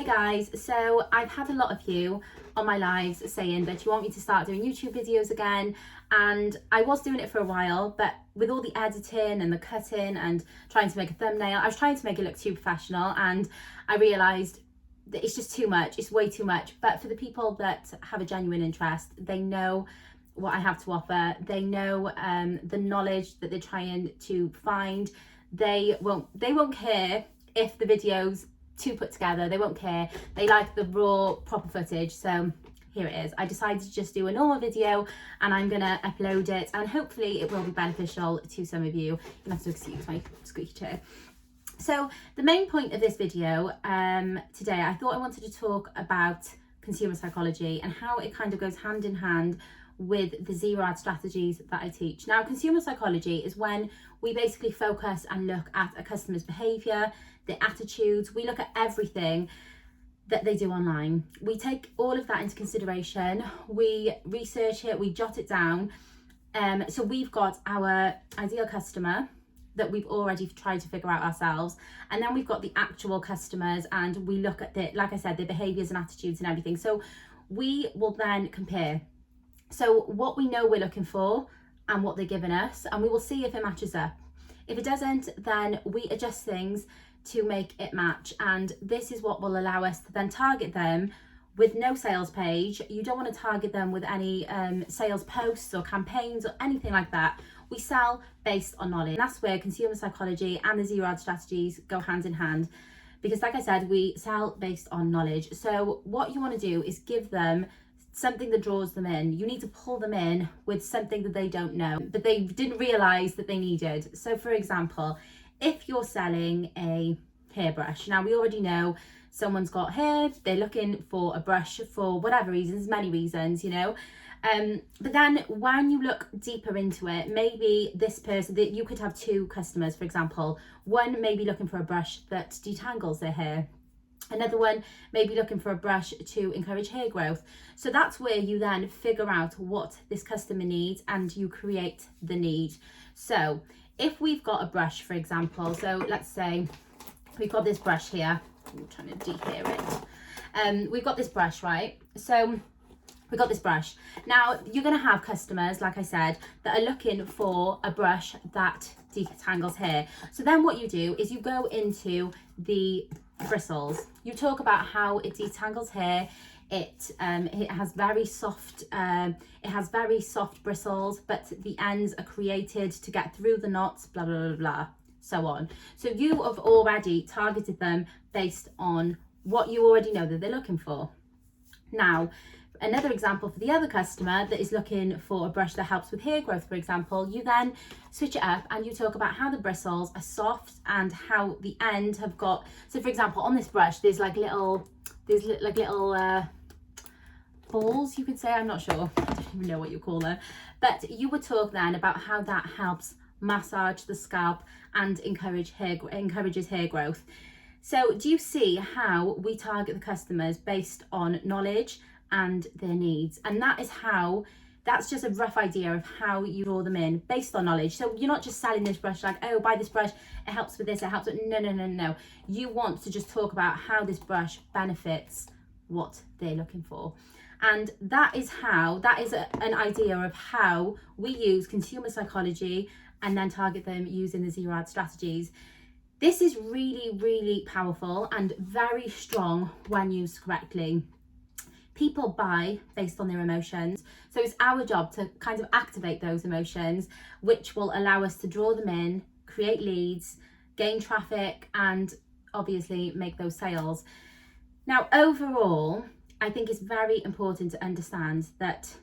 guys, so I've had a lot of you on my lives saying that you want me to start doing YouTube videos again, and I was doing it for a while, but with all the editing and the cutting and trying to make a thumbnail, I was trying to make it look too professional, and I realised that it's just too much, it's way too much. But for the people that have a genuine interest, they know what I have to offer, they know the knowledge that they're trying to find. They won't care if the videos too put together, they won't care. They like the raw proper footage. So here it is. I decided to just do a normal video and I'm gonna upload it, and hopefully it will be beneficial to some of you. You'll have to excuse my squeaky chair. So the main point of this video today, I thought I wanted to talk about consumer psychology and how it kind of goes hand in hand with the zero ad strategies that I teach. Now, consumer psychology is when we basically focus and look at a customer's behavior, their attitudes. We look at everything that they do online. We take all of that into consideration. We research it, we jot it down. So we've got our ideal customer that we've already tried to figure out ourselves, and then we've got the actual customers, and we look at like I said, their behaviors and attitudes and everything. So we will then compare. So what we know we're looking for and what they're giving us, and we will see if it matches up. If it doesn't, then we adjust things to make it match, and this is what will allow us to then target them with no sales page. You don't want to target them with any sales posts or campaigns or anything like that. We sell based on knowledge, and that's where consumer psychology and the zero ad strategies go hand in hand, because like I said, we sell based on knowledge. So what you want to do is give them something that draws them in. You need to pull them in with something that they don't know, that they didn't realize that they needed. So for example, if you're selling a hairbrush, now we already know someone's got hair, they're looking for a brush for whatever reasons, many reasons, you know. But then when you look deeper into it, maybe this person, that you could have two customers, for example. One may be looking for a brush that detangles their hair. Another one may be looking for a brush to encourage hair growth. So that's where you then figure out what this customer needs and you create the need. So if we've got a brush, for example, so let's say we've got this brush here. I'm trying to de-hair it. We've got this brush, right? So we've got this brush. Now, you're going to have customers, like I said, that are looking for a brush that detangles hair. So then what you do is you go into the bristles. You talk about how it detangles hair. It has very soft bristles, but the ends are created to get through the knots, blah blah blah blah, so on. So you have already targeted them based on what you already know that they're looking for. Now, another example for the other customer that is looking for a brush that helps with hair growth, for example, you then switch it up and you talk about how the bristles are soft and how the end have got, so for example, on this brush, there's like little balls, you could say, I'm not sure, I don't even know what you call them, but you would talk then about how that helps massage the scalp and encourages hair growth. So do you see how we target the customers based on knowledge and their needs? And that's just a rough idea of how you draw them in based on knowledge. So you're not just selling this brush like, oh, buy this brush, it helps with this, it helps with, no. You want to just talk about how this brush benefits what they're looking for. And that is an idea of how we use consumer psychology and then target them using the zero ad strategies. This is really, really powerful and very strong when used correctly. People buy based on their emotions. So it's our job to kind of activate those emotions, which will allow us to draw them in, create leads, gain traffic, and obviously make those sales. Now, overall, I think it's very important to understand that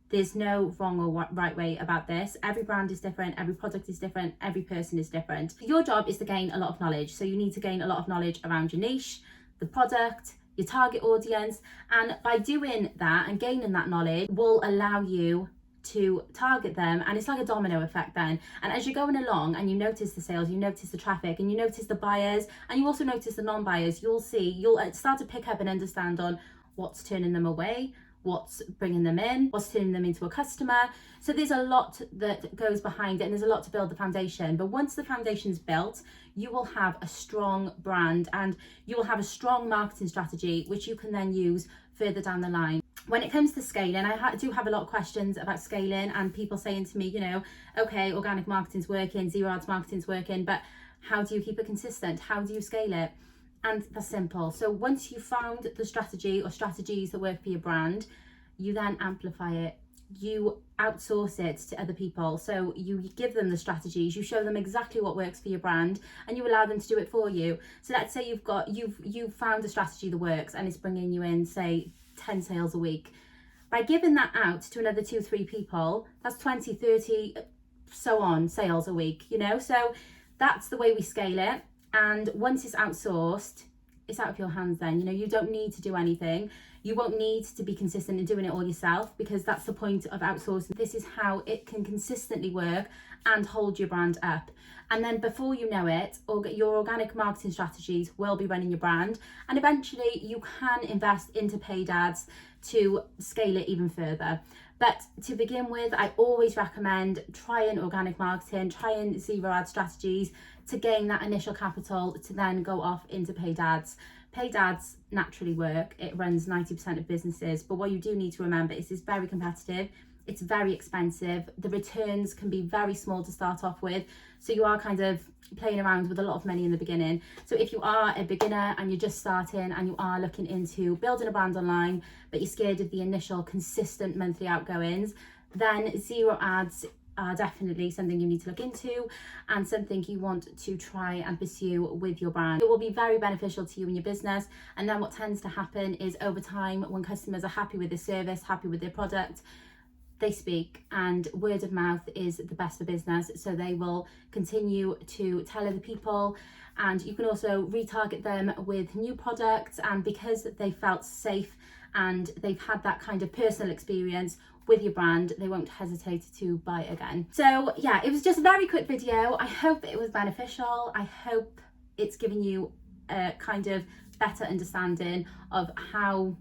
there's no wrong or right way about this. Every brand is different, every product is different, every person is different. Your job is to gain a lot of knowledge. So you need to gain a lot of knowledge around your niche, the product, your target audience, and by doing that and gaining that knowledge will allow you to target them, and it's like a domino effect then. And as you're going along and you notice the sales, you notice the traffic, and you notice the buyers, and you also notice the non-buyers, you'll start to pick up and understand on what's turning them away, what's bringing them in, what's turning them into a customer. So there's a lot that goes behind it, and there's a lot to build the foundation. But once the foundation's built, you will have a strong brand and you will have a strong marketing strategy, which you can then use further down the line. When it comes to scaling, I do have a lot of questions about scaling, and people saying to me, you know, okay, organic marketing's working, zero ads marketing's working, but how do you keep it consistent? How do you scale it? And that's simple. So once you've found the strategy or strategies that work for your brand, you then amplify it. You outsource it to other people. So you give them the strategies, you show them exactly what works for your brand, and you allow them to do it for you. So let's say you've found a strategy that works and it's bringing you in, say, 10 sales a week. By giving that out to another 2-3 people, that's 20, 30, so on sales a week, you know? So that's the way we scale it. And once it's outsourced, it's out of your hands then. You know, you don't need to do anything. You won't need to be consistent in doing it all yourself, because that's the point of outsourcing. This is how it can consistently work and hold your brand up. And then before you know it, your organic marketing strategies will be running your brand. And eventually you can invest into paid ads to scale it even further. But to begin with, I always recommend trying organic marketing, trying zero ad strategies to gain that initial capital to then go off into paid ads. Paid ads naturally work. It runs 90% of businesses. But what you do need to remember is it's very competitive. It's very expensive. The returns can be very small to start off with. So you are kind of playing around with a lot of money in the beginning. So if you are a beginner and you're just starting and you are looking into building a brand online, but you're scared of the initial consistent monthly outgoings, then zero ads are definitely something you need to look into and something you want to try and pursue with your brand. It will be very beneficial to you and your business. And then what tends to happen is over time, when customers are happy with the service, happy with their product, they speak, and word of mouth is the best for business. So they will continue to tell other people, and you can also retarget them with new products. And because they felt safe and they've had that kind of personal experience with your brand, they won't hesitate to buy again. So yeah, it was just a very quick video. I hope it was beneficial. I hope it's given you a kind of better understanding of how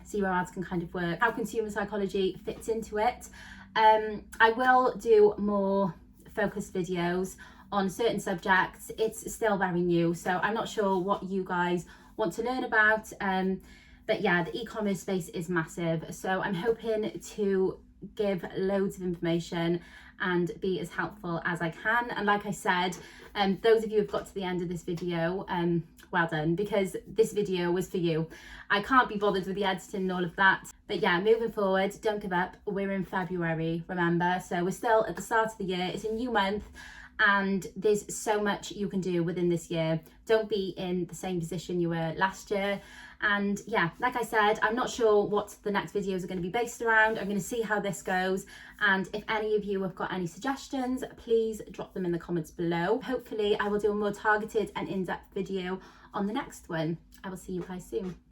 zero ads can kind of work, how consumer psychology fits into it. I will do more focused videos on certain subjects. It's still very new, so I'm not sure what you guys want to learn about. But yeah, the e-commerce space is massive. So I'm hoping to give loads of information and be as helpful as I can. And like I said, those of you who've got to the end of this video, well done, because this video was for you. I can't be bothered with the editing and all of that. But yeah, moving forward, don't give up. We're in February, remember? So we're still at the start of the year. It's a new month and there's so much you can do within this year. Don't be in the same position you were last year. And yeah, like I said, I'm not sure what the next videos are going to be based around. I'm going to see how this goes. And if any of you have got any suggestions, please drop them in the comments below. Hopefully I will do a more targeted and in-depth video on the next one. I will see you guys soon.